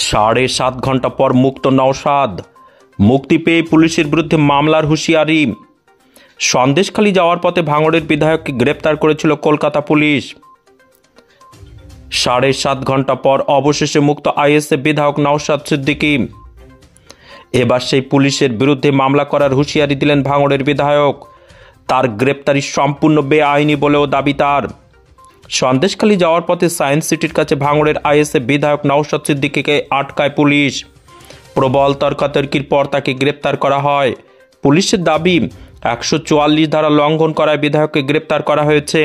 7.5 ঘন্টা পর মুক্ত নওশাদ। মুক্তি পেয়ে পুলিশের বিরুদ্ধে মামলার হুঁশিয়ারি। সন্দেশখালী যাওয়ার পথে ভাঙড়ের বিধায়ককে গ্রেপ্তার করেছিল কলকাতা পুলিশ। 7.5 ঘন্টা পর অবশেষে মুক্ত আইএসএফ বিধায়ক নওশাদ সিদ্দিকী। এবার সেই পুলিশের বিরুদ্ধে মামলা করার হুঁশিয়ারি দিলেন ভাঙড়ের বিধায়ক। তার গ্রেপ্তারি সম্পূর্ণ বেআইনি বলেও দাবি তার। সন্দেশখালী যাওয়ার পথে সায়েন্স সিটির কাছে ভাঙড়ের আইএসএফ বিধায়ক নওশাদ সিদ্দিকীকে আটকায় পুলিশ। প্রবল তর্কাতর্কির পর তাকে গ্রেপ্তার করা হয়। পুলিশের দাবি 144 ধারা লঙ্ঘন করায় বিধায়ককে গ্রেপ্তার করা হয়েছে।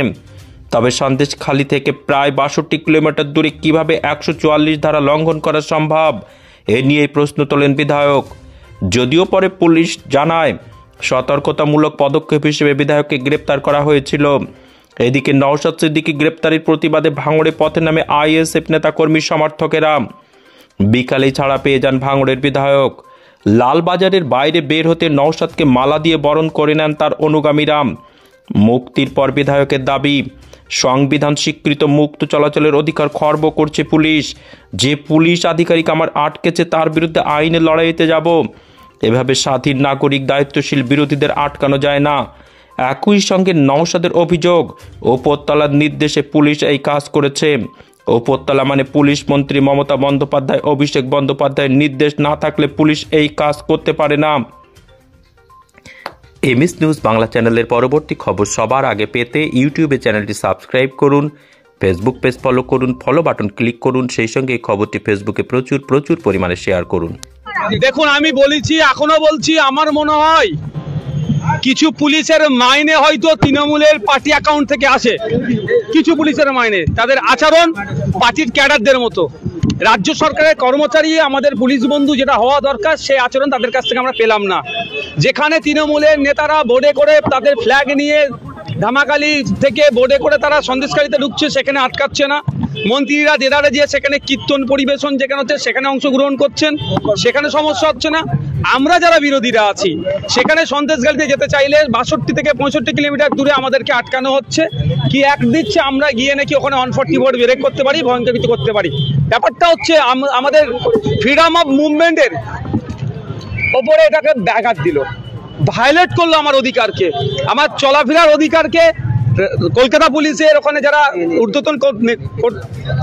তবে সন্দেশখালী থেকে প্রায় 62 কিলোমিটার দূরে কিভাবে 144 ধারা লঙ্ঘন করা সম্ভব, এ নিয়ে প্রশ্ন তোলেন বিধায়ক। যদিও পরে পুলিশ জানায় সতর্কতামূলক পদক্ষেপ হিসেবে বিধায়ককে গ্রেপ্তার করা হয়েছিল। এদিকে নওশাদ সিদ্দিকী গ্রেপ্তারির প্রতিবাদে ভাঙড়ে পথে নামে আইএসএফ নেতাকর্মী সমর্থকেরা। বিকালে ছাড়া পেয়ে যান ভাঙড়ের বিধায়ক। লালবাজারের বাইরে বের হতে নওশাদকে মালা দিয়ে বরণ করে নেন তার অনুগামীরা। মুক্তির পর বিধায়কের দাবি, সংবিধান স্বীকৃত মুক্ত চলাচলের অধিকার খর্ব করছে পুলিশ। যে পুলিশ আধিকারিক আমার আটকেছে তার বিরুদ্ধে আইনে লড়াইতে যাব। এভাবে স্বাধীন নাগরিক দায়িত্বশীল বিরোধীদের আটকানো যায় না। একই সঙ্গে নওশাদের অভিযোগ, উপরতলার নির্দেশে পুলিশ এই কাজ করেছে। উপরতলা মানে পুলিশ মন্ত্রী মমতা বন্দ্যোপাধ্যায়, অভিষেক বন্দ্যোপাধ্যায়ের নির্দেশ না থাকলে পুলিশ এই কাজ করতে পারে না। এমএস নিউজ বাংলা চ্যানেলের পরবর্তী খবর সবার আগে পেতে ইউটিউবে চ্যানেলটি সাবস্ক্রাইব করুন, ফেসবুক পেজ ফলো করুন, ফলো বাটন ক্লিক করুন। সেই সঙ্গে এই খবরটি ফেসবুকে প্রচুর পরিমাণে শেয়ার করুন। দেখুন, আমি বলেছি, এখনো বলছি, আমার মনে হয় কিছু পুলিশের মাইনে হয়তো তৃণমূলের পার্টি অ্যাকাউন্ট থেকে আসে। কিছু পুলিশের মাইনে, তাদের আচরণ পার্টির ক্যাডারদের মতো। রাজ্য সরকারের কর্মচারী আমাদের পুলিশ বন্ধু যেটা হওয়া দরকার, সেই আচরণ তাদের কাছ থেকে আমরা পেলাম না। যেখানে তৃণমূলের নেতারা বোর্ডে করে তাদের ফ্ল্যাগ নিয়ে ধামাকালি থেকে বোর্ডে করে তারা সন্দেশখালীতে ঢুকছে, সেখানে আটকাচ্ছে না। মন্ত্রীরা দেদারে দিয়ে সেখানে কীর্তন পরিবেশন যেখানে হচ্ছে সেখানে অংশগ্রহণ করছেন, সেখানে সমস্যা হচ্ছে না। আমরা যারা বিরোধীরা আছি সেখানে সন্দেশখালীতে যেতে চাইলে 62 থেকে 65 কিলোমিটার দূরে আমাদেরকে আটকানো হচ্ছে। কি এক দিচ্ছে, আমরা গিয়ে নাকি ওখানে 140 বোর্ড ব্রেক করতে পারি, ভয়ঙ্কর কিছু করতে পারি। ব্যাপারটা হচ্ছে আমাদের ফ্রিডম অফ মুভমেন্টের ওপরে এটাকে ব্যাঘাত দিল, ভায়োলেট করলো আমার অধিকারকে, আমার চলাফেরার অধিকারকে। কলকাতা পুলিশের ওখানে যারা ঊর্ধ্বতন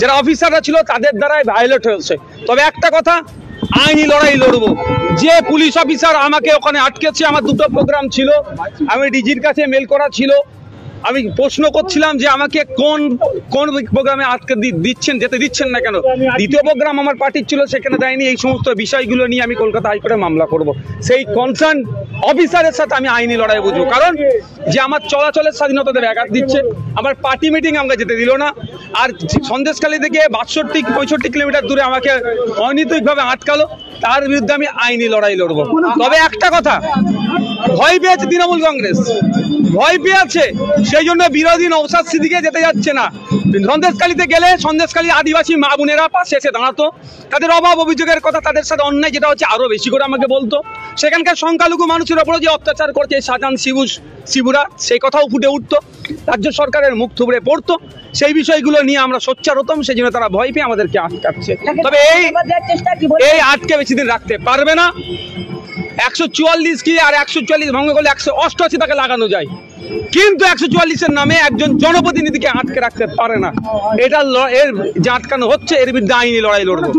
যারা অফিসাররা ছিল তাদের দ্বারাই ভায়োলেট হয়েছে। তবে একটা কথা, আইনি লড়াই লড়বো। যে পুলিশ অফিসার আমাকে ওখানে আটকেছে, আমার দুটো প্রোগ্রাম ছিল, আমি ডিজির কাছে মেল করা ছিল, আমি প্রশ্ন করছিলাম যে আমাকে কোন প্রোগ্রামে আটকে যেতে দিচ্ছেন না কেন। দ্বিতীয় প্রোগ্রাম আমার পার্টির ছিল, সেখানে দেয়নি। এই সমস্ত বিষয়গুলো নিয়ে আমি কলকাতা হাইকোর্টে মামলা করব। সেই কনসার্ন অফিসারের সাথে আমি আইনি লড়াই বুঝবো। কারণ যে আমার চলাচলের স্বাধীনতাদের ব্যাঘাত দিচ্ছে, আমার পার্টি মিটিং আমাকে যেতে দিল না, আর সন্দেশখালী থেকে 62-65 কিলোমিটার দূরে আমাকে অনৈতিকভাবে আটকালো, তার বিরুদ্ধে আমি আইনি লড়াই লড়বো। তবে একটা কথা, ভয় পেয়েছে তৃণমূল কংগ্রেস, ভয় পেয়েছে, সেই জন্য বিরোধী নওশাদ সিদ্দিকী যেতে যাচ্ছে না। সন্দেশখালীতে গেলে সন্দেশখালী আদিবাসী মা বোনেরা পাশে এসে দাঁড়াতো, তাদের অভাব অভিযোগের কথা, তাদের সাথে অন্যায় যেটা হচ্ছে আরো বেশি করে আমাকে বলতো। সেখানকার সংখ্যালঘু মানুষের ওপরে যে অত্যাচার করছে শাহজাহান শিবুরা, সেই কথাও ফুটে উঠতো, রাজ্য সরকারের মুখ থুবড়ে পড়তো। সেই বিষয়গুলো নিয়ে আমরা সোচ্চার হতাম, সেই জন্য তারা ভয় পেয়ে আমাদেরকে আটকাচ্ছে। তবে এই আটকে বেশি দিন রাখতে পারবে না। 144 কি আর 144 ভঙ্গ করলে 188 তাকে লাগানো যায়, কিন্তু 144-এর নামে একজন জনপ্রতিনিধিকে আটকে রাখতে পারে না। এটা এর যে আটকানো হচ্ছে, এর বিরুদ্ধে আইনি লড়াই লড়বো।